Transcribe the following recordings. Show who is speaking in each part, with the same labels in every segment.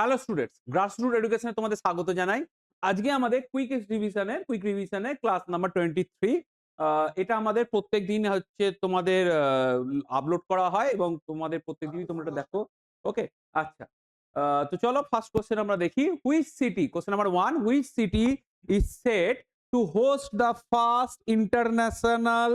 Speaker 1: Hello students, grassroot এডুকেশনে তোমাদের স্বাগত জানাই। আজকে আমাদের কুইক রিভিশনে ক্লাস নাম্বার 23। এটা আমাদের প্রত্যেকদিন হচ্ছে তোমাদের আপলোড করা হয় এবং তোমাদের প্রত্যেকদিনই তোমরা এটা দেখো। ওকে, আচ্ছা। তো চলো ফার্স্ট কোয়েশ্চেন আমরা দেখি। Which city, question number 1, which city is set two host the first international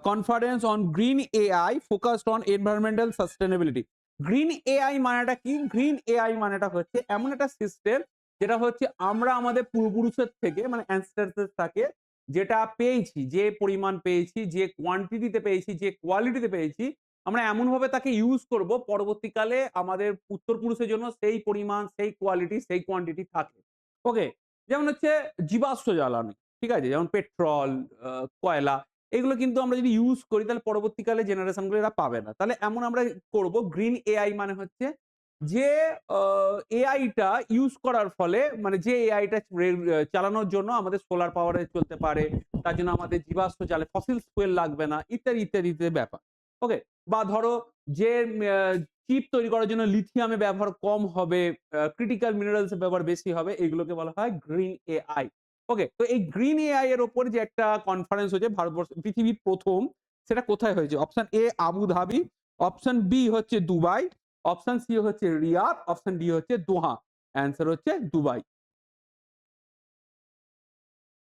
Speaker 1: conference on green AI focused on environmental sustainability. Green AI মানেটা কি? গ্রিন এআই মানেটা হচ্ছে এমন একটা সিস্টেম যেটা হচ্ছে আমরা আমাদের পূর্বপুরুষের থেকে মানে অ্যানসেস্টরস থেকে যেটা পেয়েছি, যে পরিমাণ পেয়েছি, যে কোয়ান্টিটিতে পেয়েছি, যে কোয়ালিটিতে পেয়েছি, আমরা এমনভাবে তাকে ইউজ করব পরবর্তীকালে আমাদের উত্তরপুরুষের জন্য সেই পরিমাণ, সেই কোয়ালিটি, সেই কোয়ান্টিটি থাকে। ওকে, যেমন হচ্ছে জীবাশ্ম জ্বালানি, ঠিক আছে? যেমন পেট্রোল, কয়লা, এগুলো কিন্তু আমরা যদি ইউজ করি তাহলে পরবর্তীকালে জেনারেশন গুলো এরা পাবে না। তাহলে এমন আমরা করব। গ্রিন এআই মানে হচ্ছে যে এআইটা ইউজ করার ফলে মানে যে এআইটা চালানোর জন্য আমাদের সোলার পাওয়ারে চলতে পারে, তার জন্য আমাদের জীবাশ্ম জ্বালে ফসিলস ফুয়েল লাগবে না, ইত্যাদি ইত্যাদি ইত্যাদি ব্যাপার। ওকে, বা ধরো যে চিপ তৈরি করার জন্য লিথিয়ামের ব্যবহার কম হবে, ক্রিটিক্যাল মিনারেলস এর ব্যবহার বেশি হবে, এগুলোকে বলা হয় গ্রিন এআই। ওকে, তো এই গ্রিন এআই এর উপর যে একটা কনফারেন্স হয়েছে ভারতবর্ষ পৃথিবীর প্রথম, সেটা কোথায় হয়েছে? Option A Abu Dhabi, option B হচ্ছে দুবাই, অপশন সি হচ্ছে রিয়াদ, অপশন ডি হচ্ছে দোহা। অ্যান্সার হচ্ছে দুবাই।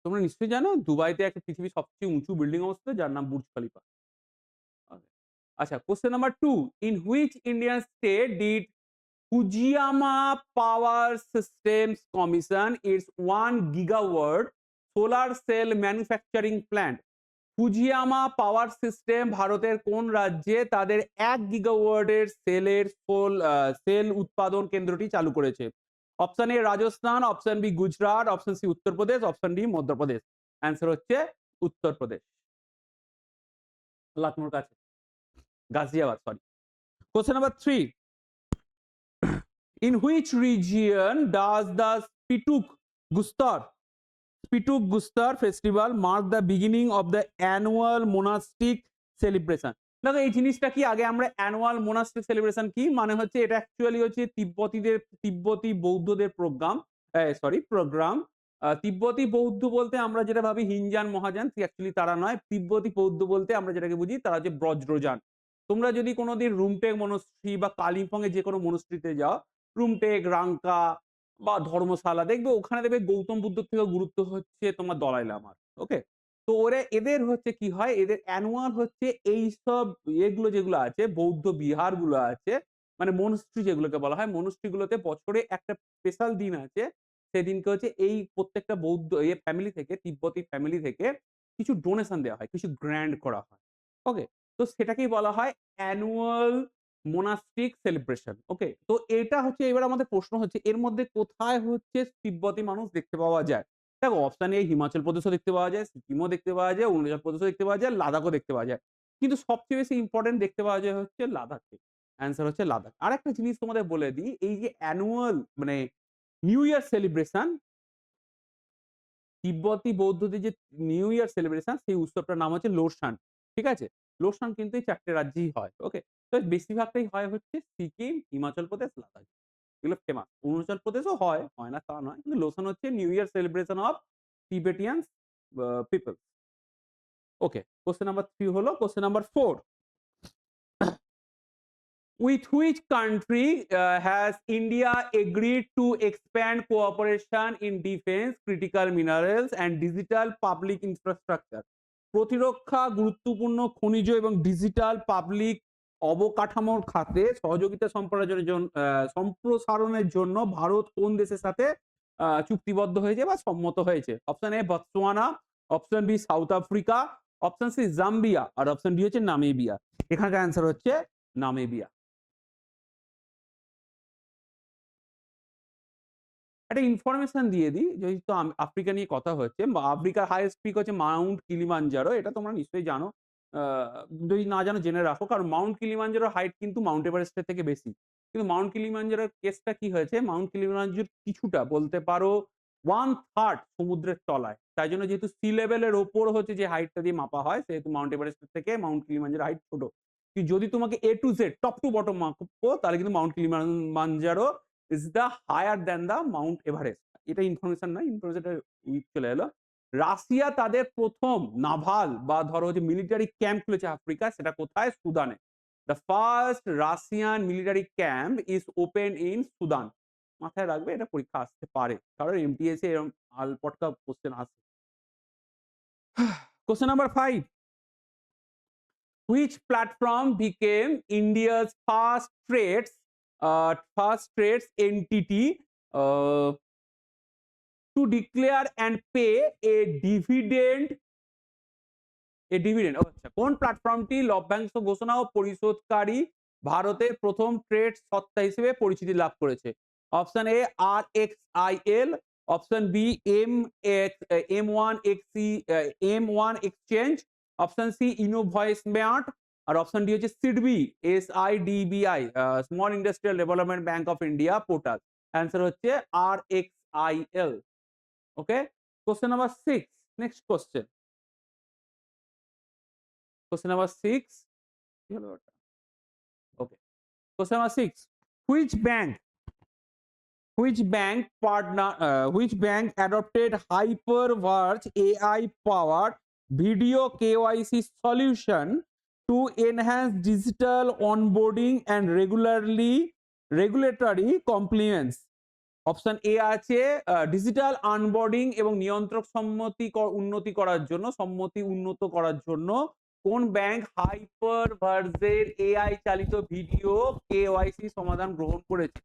Speaker 1: তোমরা নিশ্চয়ই জানো দুবাইতে একটা পৃথিবীর সবচেয়ে উঁচু বিল্ডিং অবস্থিত যার নাম বুর্জ খলিফা। Okay. আচ্ছা, question number 2, in which Indian state did Fujiyama Power Systems Commission its 1 gigawatt solar cell manufacturing plant? Fujiyama power system ভারতের কোন রাজ্যে তাদের 1 গিগাওয়াটের সেল উৎপাদন কেন্দ্রটি চালু করেছে? Option A Rajasthan, option B Gujarat, option C Uttar Pradesh, option D Madhya Pradesh. Answer হচ্ছে উত্তরপ্রদেশ, লখনউর কাছে, Ghaziabad, sorry. Question number 3, in which region does the Spituk Gustar festival mark the beginning of the annual monastic celebration? দেখো এই জিনিসটা কি, আগে আমরা অ্যানুয়াল মোনাস্টিক সেলিব্রেশন কি মানে হচ্ছে, এটা অ্যাকচুয়ালি হচ্ছে তিব্বতী বৌদ্ধদের প্রোগ্রাম। তিব্বতী বৌদ্ধ বলতে আমরা যেটা ভাবি হিনজান মহাযান, অ্যাকচুয়ালি তারা নয়। তিব্বতী বৌদ্ধ বলতে আমরা যেটাকে বুঝি তারা হচ্ছে ব্রজযান। তোমরা যদি কোনোদিন রুমটেক মনস্ট্রি বা কালিম্পং এ যে কোনো মনস্ট্রিতে যাও, রুমটেক, রাংকা বা ধর্মশালা, দেখবে ওখানে দেখবে গৌতম বুদ্ধর থেকেও গুরুত্ব হচ্ছে তোমার দলাই লামার। ওকে, তো এদের হচ্ছে কি হয়, এদের অ্যানুয়াল হচ্ছে এইসব এগুলো যেগুলো আছে, বৌদ্ধ বিহার গুলো আছে, মানে মনস্ট্রি যেগুলোকে বলা হয়, মনস্ট্রি গুলোতে বছরে একটা স্পেশাল দিন আছে। সেদিনকে হচ্ছে এই প্রত্যেকটা বৌদ্ধ ফ্যামিলি থেকে, তিব্বতী ফ্যামিলি থেকে কিছু ডোনেশন দেওয়া হয়, কিছু গ্র্যান্ড করা হয়। ওকে, তো সেটাকেই বলা হয় অ্যানুয়াল মোনাস্টিক সেলিব্রেশন। ওকে, তো এটা হচ্ছে, এবার আমাদের প্রশ্ন হচ্ছে এর মধ্যে কোথায় হচ্ছে তিব্বতী মানুষ দেখতে পাওয়া যায়? দেখো অপশন এ হিমাচল প্রদেশও দেখতে পাওয়া যায়, সিকিমও দেখতে পাওয়া যায়, অরুণাচল প্রদেশও দেখতে পাওয়া যায়, লাদাখও দেখতে পাওয়া যায়। কিন্তু সবচেয়ে বেশি ইম্পর্টেন্ট দেখতে পাওয়া যায় হচ্ছে লাদাখে। অ্যান্সার হচ্ছে লাদাখ। আরেকটা জিনিস তোমাদের বলে দিই, এই যে অ্যানুয়াল মানে নিউ ইয়ার সেলিব্রেশন, তিব্বতী বৌদ্ধদের যে নিউ ইয়ার সেলিব্রেশন, সেই উৎসবটার নাম হচ্ছে লোরসান। ঠিক আছে? লোরসান কিন্তু এই ৪ টে রাজ্যেই হয়। ওকে? তো বেশিরভাগটাই হয় হচ্ছে সিকিম, হিমাচল প্রদেশ, লাদাখ। এগুলো ফেমাস। অরুণাচল প্রদেশও হয়, হয় না তা নয়। কিন্তু লোসান হচ্ছে new year celebration of Tibetans people. Okay, question number 3 হলো। Question number 4, with which country has India agreed to expand cooperation in defense, critical minerals and digital public infrastructure? প্রতিরক্ষা, গুরুত্বপূর্ণ খনিজ এবং ডিজিটাল পাবলিক অবকাঠামোর খাতে সহযোগিতা সম্প্রসারণের জন্য ভারত কোন দেশের সাথে চুক্তিবদ্ধ হয়েছে বা সম্মত হয়েছে? Option A Botswana, option B South Africa, option C Zambia আর অপশন ডি হচ্ছে নামিবিয়া। এখানকার অ্যান্সার হচ্ছে নামিবিয়া। একটা ইনফরমেশন দিয়ে দিই, যেহেতু আফ্রিকা নিয়ে কথা হচ্ছে। আফ্রিকার হাইয়েস্ট পিক হচ্ছে মাউন্ট কিলিমানজারো। এটা তোমরা নিশ্চয়ই জানো। আ যদি না জানো জেনে রাখো। কারণ মাউন্ট কিলিমানজারোর হাইট কিন্তু মাউন্ট এভারেস্টের থেকে বেশি। কিন্তু মাউন্ট কিলিমানজারোর কেসটা কি হয়েছে, মাউন্ট কিলিমানজারোর কিছুটা বলতে পারো 1/3 সমুদ্রের তলায়। তাই জন্য যেহেতু সি লেভেল এর উপর হচ্ছে যে হাইটটা দিয়ে মাপা হয়, সেহেতু মাউন্ট এভারেস্টের থেকে মাউন্ট কিলিমানজারোর হাইট ছোট। যদি তোমাকে A to Z top to bottom মাপো তাহলে কিন্তু mount Kilimanjaro is the higher than the mount Everest. এটা ইনফরমেশন নয়, ইনফরমেশনটা চলে এলো। রাশিয়া তাদের প্রথম নাভাল বা ধরো যে মিলিটারি ক্যাম্প খুলেছে আফ্রিকা, সেটা কোথায়? সুদানে। The first Russian military camp is open in Sudan. মাথায় রাখবে, এটা পরীক্ষা আসতে পারে, কারণ এমটিএসে এরকম আলপটকা কোশ্চেন আসে। Question number 5, which platform became India's first trades entity to declare and pay a dividend? আচ্ছা, কোন প্ল্যাটফর্মটি লভ্যাংশ ঘোষণা ও পরিশোধকারী ভারতের প্রথম ট্রেড সত্তা হিসেবে পরিচিতি লাভ করেছে? Option A RXIL, option B M1 exchange, option C Invoicemart, আর অপশন ডি হচ্ছে SIDBI SIDBI small industrial development bank of India portal. Answer হচ্ছে RXIL। Okay, question number 6, next question. Question number 6. Okay. Question number 6. Which bank adopted Hyperverge AI-powered video KYC solution to enhance digital onboarding and regulatory compliance? Option A আছে digital onboarding এবং নিয়ন্ত্রক সম্মতি উন্নত করার জন্য কোন bank হাইপারভার্জের AI চালিত ভিডিও কেওয়াইসি সমাধান গ্রহণ করেছে?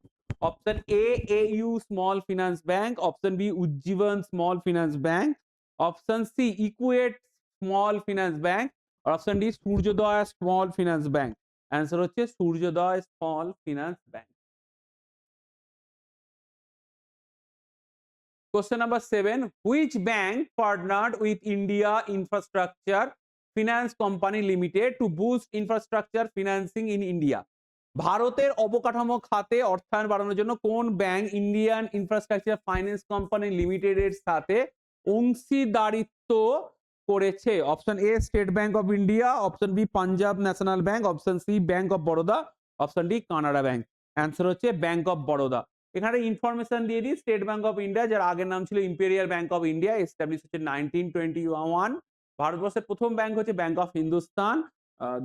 Speaker 1: Option A AU small finance bank, option B Ujjivan small finance bank, option C Equitas small finance bank, আর option D Suryoday small finance bank. Answer হচ্ছে Suryoday small finance bank. Question number 7. Which bank partnered with India Infrastructure Finance Company Limited to boost infrastructure financing in India? ভারতের অবকাঠামো খাতে অর্থায়ন বাড়ানোর জন্য কোন bank Indian infrastructure finance company লিমিটেডের সাথে অংশীদারিত্ব করেছে? Option A state bank of India, option B Punjab national bank, option C bank of Baroda, option D Canara bank. Answer হচ্ছে ব্যাংক অফ বরোদা। এখানে ইনফরমেশন দিয়ে দিই, স্টেট ব্যাংক অফ ইন্ডিয়া, যার আগের নাম ছিল imperial bank of India, establish হচ্ছে 1921। ভারতবর্ষের প্রথম ব্যাংক হচ্ছে ব্যাংক অফ হিন্দুস্তান,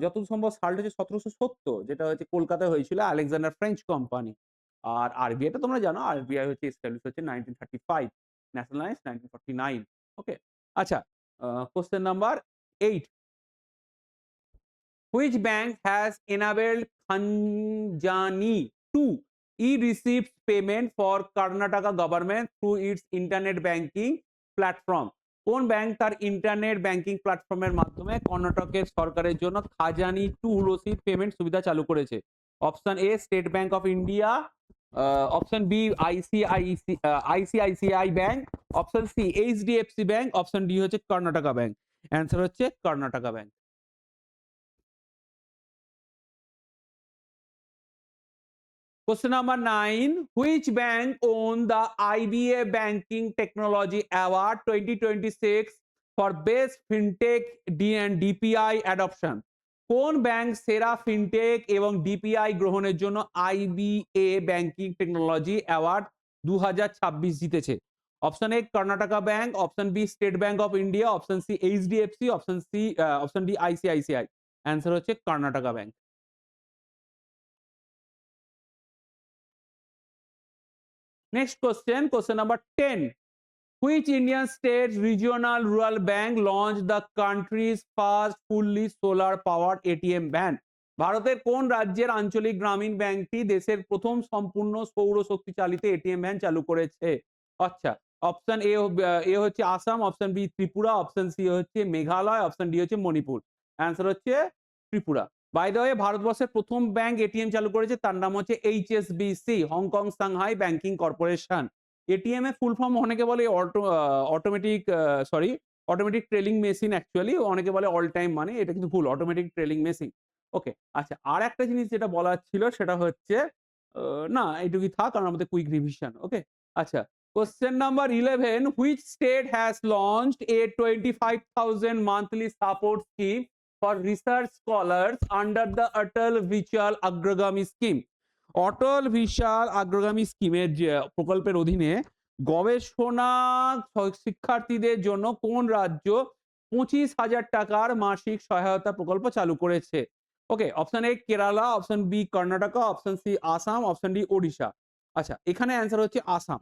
Speaker 1: যত সম্ভব সালটা হচ্ছে 1770, যেটা হচ্ছে কলকাতায় হয়েছিল আলেকজান্ডার ফ্রেঞ্চ কোম্পানি। আর আরবিআইটা তোমরা জানো, আরবিআই হচ্ছে এস্টাবলিশ হচ্ছে 1935, ন্যাশনালাইজ 1949। ওকে, আচ্ছা, question number 8. Which bank has enabled Khanjani to e-receipts payment for Karnataka government through its internet banking platform? কোন ব্যাংক তার ইন্টারনেট ব্যাংকিং প্ল্যাটফর্মের মাধ্যমে কর্ণাটকের সরকারের জন্য খাজানি টু রসিদ পেমেন্ট সুবিধা চালু করেছে? Option A state bank of India, option B ICICI bank, option C HDFC bank, option D হচ্ছে কর্ণাটকা ব্যাংক। অ্যান্সার হচ্ছে Karnataka bank. Question number 9. Which bank won the IBA Banking Technology Award 2026 for Best FinTech and DPI Adoption? কোন bank সেরা fintech এবং DPI গ্রহণের জন্য IBA banking technology award 2026 জিতেছে? Option A Karnataka bank, option B state bank of India, option C HDFC, option D ICICI। Answer হচ্ছে Karnataka bank. Next question, question number 10. Which Indian state regional rural bank launched the country's first fully solar powered ATM van? ভারতের কোন রাজ্যের আঞ্চলিক গ্রামীণ ব্যাংকটি দেশের প্রথম সম্পূর্ণ সৌরশক্তি চালিত এটিএম ভ্যান চালু করেছে? আচ্ছা, অপশন এ হচ্ছে Assam, option B Tripura, option C হচ্ছে মেঘালয়, অপশন ডি হচ্ছে মণিপুর। অ্যান্সার হচ্ছে ত্রিপুরা। বাই দ্য ওয়ে, ভারতবর্ষের প্রথম ব্যাংক এটিএম চালু করেছে, তার নাম হচ্ছে HSBC, Hong Kong Shanghai banking corporation. ATM এর ফুল ফর্ম অনেকে বলে অটোমেটিক ট্রেলিং মেশিন, অ্যাকচুয়ালি অনেকে বলে অল টাইম মানে, এটা কিন্তু ভুল, অটোমেটিক ট্রেলিং মেশিন। ওকে, আচ্ছা, আর একটা জিনিস যেটা বলার ছিল সেটা হচ্ছে না, এইটুকুই থাক, কারণ আমাদের কুইক রিভিশন। ওকে, আচ্ছা, question number 11. Which state has launched a 25,000 monthly support scheme for research scholars under the Atal Vichal Agragami scheme? অটল বিশাল অগ্রগামী স্কিমের যে প্রকল্পের অধীনে গবেষণা শিক্ষার্থীদের জন্য কোন রাজ্য 25,000 টাকার মাসিক সহায়তা প্রকল্প চালু করেছে? Okay, option A Kerala, option B Karnataka, option C Assam, option D Odisha. আচ্ছা, এখানে অ্যান্সার হচ্ছে Assam.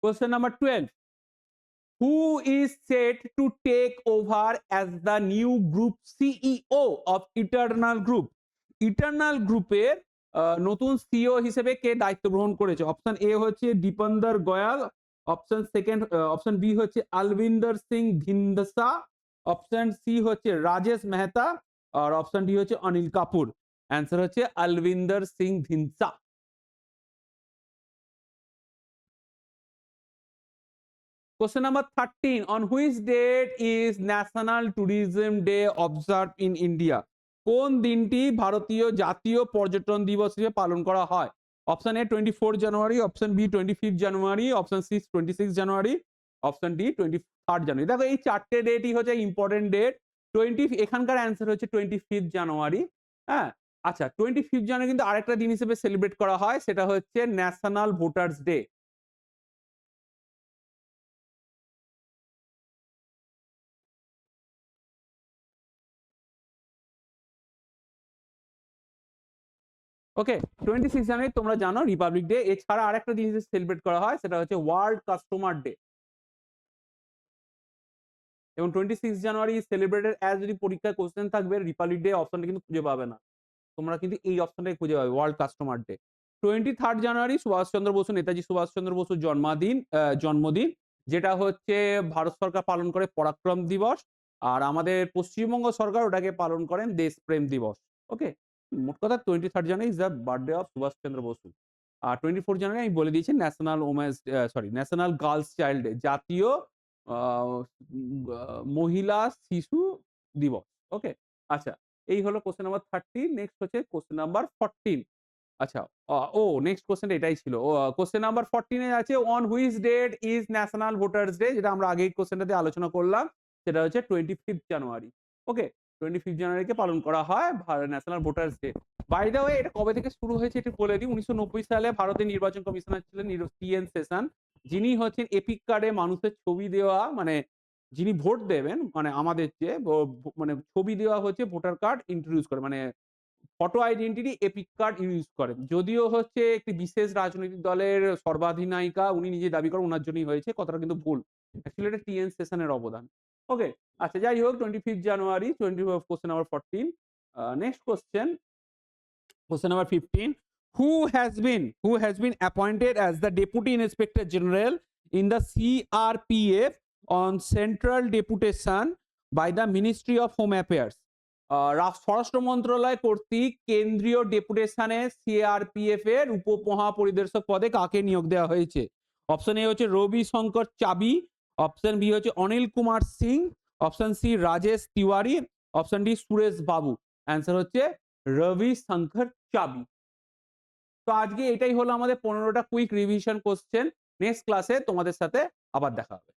Speaker 1: Question number 12, who is set to take over as the new group CEO of Eternal Group? Eternal গ্রুপের নতুন সিইও হিসেবে কে দায়িত্ব গ্রহণ করেছে? অপশন এ হচ্ছে Dipinder Goyal, option second, option B হচ্ছে আলবিন্দর সিং ধিন্দসা, অপশন সি হচ্ছে রাজেশ মেহতা, আর অপশন ডি হচ্ছে অনিল কাপুর। অ্যান্সার হচ্ছে Albinder Singh ধিন্দসা। Question number 13. On which date is National Tourism Day observed in India? কোন দিনটি ভারতীয় জাতীয় পর্যটন দিবস হিসেবে পালন করা হয়? Option A 24 January, option B 25 January, option C 26 January, option D 23 January. দেখো এই চারটে ডেটই হচ্ছে ইম্পর্টেন্ট ডেট। 20 এখানকার অ্যান্সার হচ্ছে 25 জানুয়ারি। হ্যাঁ, আচ্ছা 25 জানুয়ারি কিন্তু আরেকটা দিন হিসেবে সেলিব্রেট করা হয়, সেটা হচ্ছে ন্যাশনাল ভোটার্স ডে। ওকে, 26 জানুয়ারি তোমরা জানো রিপাবলিক ডে। এছাড়া আরেকটা জিনিস সেলিব্রেট করা হয়, সেটা হচ্ছে ওয়ার্ল্ড কাস্টমার ডে। এবং 26 জানুয়ারি সেলিব্রেটেড অ্যাজ, যদি পরীক্ষায় কোশ্চেন থাকবে রিপাবলিক ডে অপশনটা কিন্তু খুঁজে পাবে না, তোমরা কিন্তু এই অপশনটাই খুঁজে পাবে, ওয়ার্ল্ড কাস্টমার ডে। 23 জানুয়ারি সুভাষচন্দ্র বসু, নেতাজি সুভাষচন্দ্র বসুর জন্মদিন, যেটা হচ্ছে ভারত সরকার পালন করে পরাক্রম দিবস, আর আমাদের পশ্চিমবঙ্গ সরকার ওটাকে পালন করেন দেশপ্রেম দিবস। ওকে, মোট কথা 23 January is the birthday of Subhas Chandra Bose. আর 24 জানুয়ারি আমি বলে দিয়েছি national women's, national girls child day, জাতীয় মহিলা শিশু দিবস। ওকে, আচ্ছা এই হলো কোশ্চেন নাম্বার 30। নেক্সট হচ্ছে কোশ্চেন নাম্বার 14। আচ্ছা, নেক্সট কোশ্চেনটা এটাই ছিল। কোশ্চেন নাম্বার 14 এ আছে on which date is national voters day, যেটা আমরা আগেই কোশ্চেনটাতে আলোচনা করলাম, সেটা হচ্ছে 25 জানুয়ারি। ওকে, 25 জানুয়ারিকে পালন করা হয় national voters day. By the way, এটা কবে থেকে শুরু হয়েছে একটু বলে দিই। 1990 সালে ভারতের নির্বাচন কমিশনার ছিলেন টি.এন. সেশন, যিনি হচ্ছেন এপিক কার্ডে মানুষের ছবি দেওয়া, মানে যিনি ভোট দেবেন, মানে আমাদের যে মানে ছবি দেওয়া হচ্ছে ভোটার কার্ড ইন্ট্রোডিউস করে, মানে photo identity epic card use করেন। যদিও হচ্ছে একটি বিশেষ রাজনৈতিক দলের সর্বাধিনায়িকা উনি নিজে দাবি করেন উনার জন্যই হয়েছে, কথাটা কিন্তু ভুল। অ্যাকচুয়ালি এটা টি.এন. সেশনের অবদান। ওকে, আচ্ছা যাই হোক 25 জানুয়ারি, question number 14। Next question, question number 15. Who has been appointed as the Deputy Inspector General in the CRPF on central deputation by the Ministry of Home Affairs? স্বরাষ্ট্র মন্ত্রণালয় কর্তৃক কেন্দ্রীয় ডেপুটেশনে সিআরপিএফ এর উপমহাপরিদর্শক পদে কাকে নিয়োগ দেওয়া হয়েছে? অপশন এ হচ্ছে রবি শঙ্কর চাবি, অপশন বি হচ্ছে Anil Kumar Singh, option C Rajesh Tiwari, option D Suresh Babu. Answer হচ্ছে রবি শঙ্কর চাবি। তো আজকে এটাই হলো আমাদের 15টা কুইক রিভিশন কোশ্চেন। নেক্সট ক্লাসে তোমাদের সাথে আবার দেখা হবে।